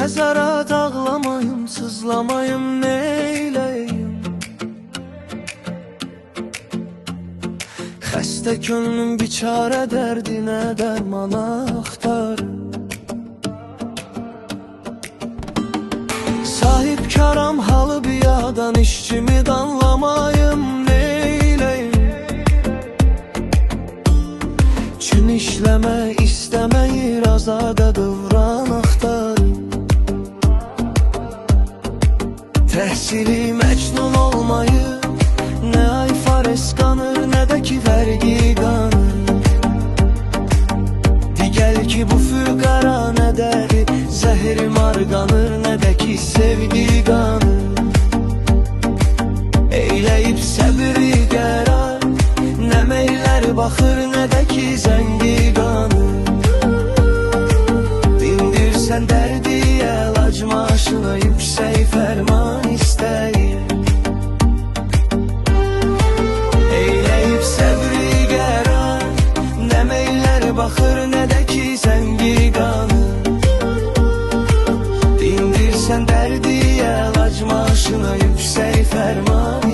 Nəzarət ağlamayım, sızlamayım, neyləyim? Xəstə könlüm biçarə dərdinə dərman axtar. Sahibkaram halı biyadan, işçimi danlamayım, neyləyim? Çün işləmə istəməyir, azadə dövran axtar. Təhsili məcnun olmayıb, nə ay fares qanır, nə də ki vergi qanır. Digəl ki bu füqara nə dəri, zəhri marqanır, nə də ki sevgi qanır. Eyləyib səbri qərar, nə meylər baxır, nə də ki zəngi qanır. Dindirsən dərdi, əlac maaşına yüksək fərman istəyir. Eyləyib səbri qərar, nə meylər baxır, nə də ki zəngi qanır. Dindirsən dərdi, əlac maaşına yüksək fərman